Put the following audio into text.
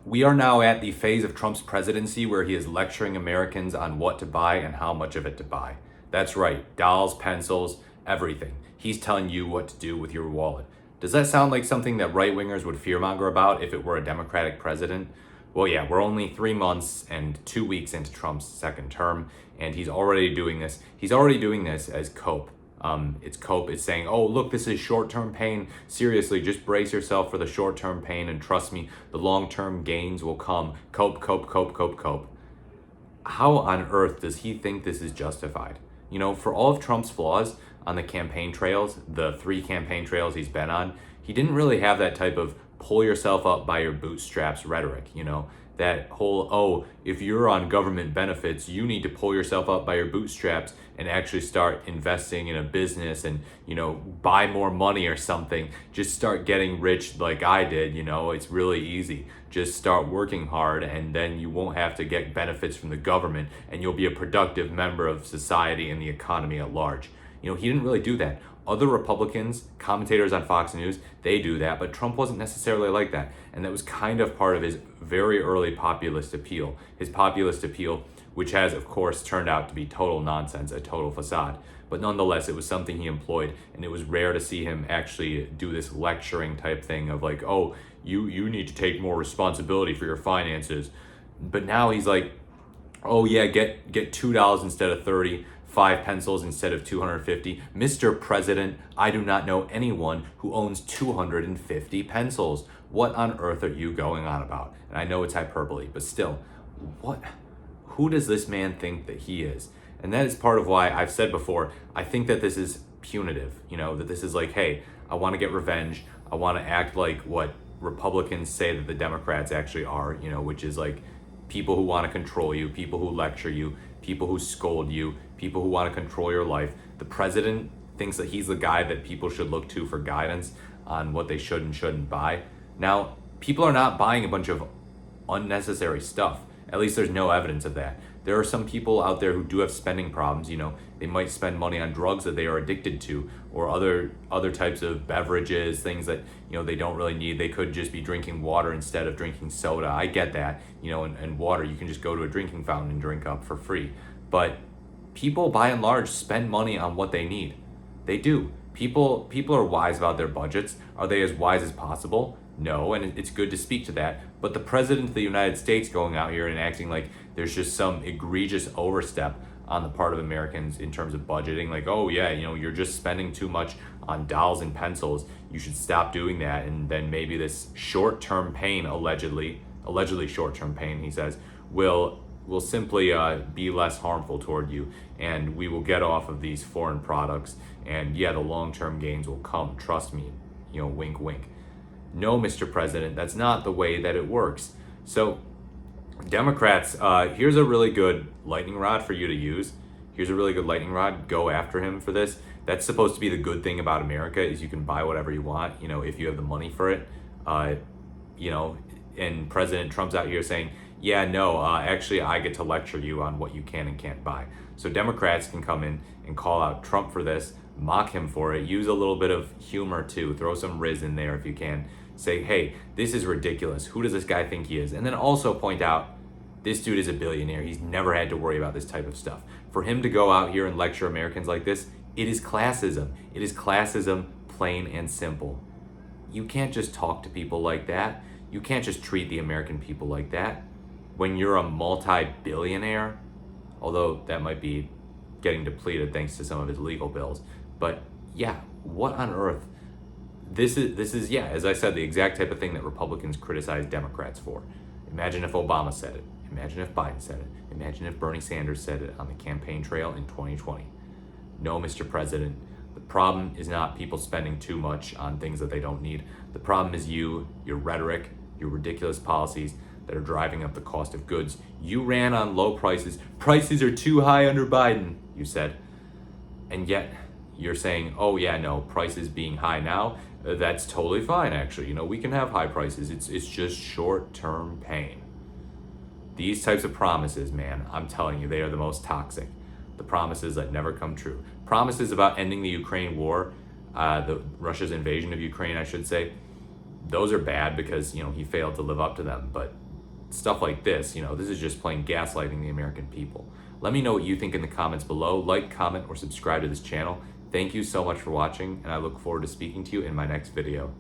We are now at the phase of Trump's presidency where he is lecturing Americans on what to buy and how much of it to buy. That's right, dolls, pencils, everything. He's telling you what to do with your wallet. Does that sound like something that right wingers would fearmonger about if it were a Democratic president? Well, yeah, we're only 3 months and 2 weeks into Trump's second term, and he's already doing this. He's already doing this as cope. It's cope. It's saying, oh, look, this is short-term pain. Seriously, just brace yourself for the short-term pain, and trust me, the long-term gains will come. Cope, cope, cope, cope, cope. How on earth does he think this is justified? You know, for all of Trump's flaws on the campaign trails, the 3 campaign trails he's been on, he didn't really have that type of pull yourself up by your bootstraps rhetoric, you know, that whole, oh, if you're on government benefits, you need to pull yourself up by your bootstraps and actually start investing in a business and, you know, buy more money or something. Just start getting rich like I did, you know, it's really easy. Just start working hard and then you won't have to get benefits from the government and you'll be a productive member of society and the economy at large. You know, he didn't really do that. Other Republicans, commentators on Fox News, they do that, but Trump wasn't necessarily like that. And that was kind of part of his very early populist appeal. His populist appeal, which has, of course, turned out to be total nonsense, a total facade. But nonetheless, it was something he employed, and it was rare to see him actually do this lecturing type thing of like, oh, you need to take more responsibility for your finances. But now he's like, oh yeah, get $2 instead of 30, 5 pencils instead of 250. Mr. President, I do not know anyone who owns 250 pencils. What on earth are you going on about? And I know it's hyperbole, but still, who does this man think that he is? And that is part of why I've said before, I think that this is punitive, you know, that this is like, hey, I want to get revenge. I want to act like what Republicans say that the Democrats actually are, you know, which is like people who want to control you, people who lecture you, people who scold you, people who want to control your life. The president thinks that he's the guy that people should look to for guidance on what they should and shouldn't buy. Now, people are not buying a bunch of unnecessary stuff. At least there's no evidence of that. There are some people out there who do have spending problems. You know, they might spend money on drugs that they are addicted to, or other types of beverages, things that, you know, they don't really need. They could just be drinking water instead of drinking soda. I get that, you know, and water, you can just go to a drinking fountain and drink up for free. But people by and large spend money on what they need. They do. People are wise about their budgets. Are they as wise as possible? No, and it's good to speak to that. But the president of the United States going out here and acting like there's just some egregious overstep on the part of Americans in terms of budgeting, like, oh yeah, you know, you're just spending too much on dolls and pencils. You should stop doing that. And then maybe this short-term pain, allegedly short-term pain, he says, will simply be less harmful toward you, and we will get off of these foreign products, and yeah, the long-term gains will come. Trust me, you know, wink, wink. No, Mr. President, that's not the way that it works. So, Democrats, here's a really good lightning rod for you to use. Here's a really good lightning rod. Go after him for this. That's supposed to be the good thing about America, is you can buy whatever you want, you know, if you have the money for it. You know, and President Trump's out here saying, yeah, no, actually, I get to lecture you on what you can and can't buy. So Democrats can come in and call out Trump for this, mock him for it, use a little bit of humor too, throw some Riz in there if you can. Say, hey, this is ridiculous. Who does this guy think he is? And then also point out, this dude is a billionaire. He's never had to worry about this type of stuff. For him to go out here and lecture Americans like this, it is classism. It is classism, plain and simple. You can't just talk to people like that. You can't just treat the American people like that. When you're a multi-billionaire, although that might be getting depleted thanks to some of his legal bills. But yeah, what on earth? This is yeah, as I said, the exact type of thing that Republicans criticize Democrats for. Imagine if Obama said it. Imagine if Biden said it. Imagine if Bernie Sanders said it on the campaign trail in 2020. No, Mr. President, the problem is not people spending too much on things that they don't need. The problem is you, your rhetoric, your ridiculous policies that are driving up the cost of goods. You ran on low prices. Prices are too high under Biden, you said. And yet you're saying, oh yeah, no, prices being high now, that's totally fine actually. You know, we can have high prices. It's just short-term pain. These types of promises, man, I'm telling you, they are the most toxic. The promises that never come true. Promises about ending the Ukraine war, the Russia's invasion of Ukraine, I should say, those are bad because, you know, he failed to live up to them. But stuff like this, this is just plain gaslighting the American people. Let me know what you think in the comments below. Like, comment, or subscribe to this channel. Thank you so much for watching, and I look forward to speaking to you in my next video.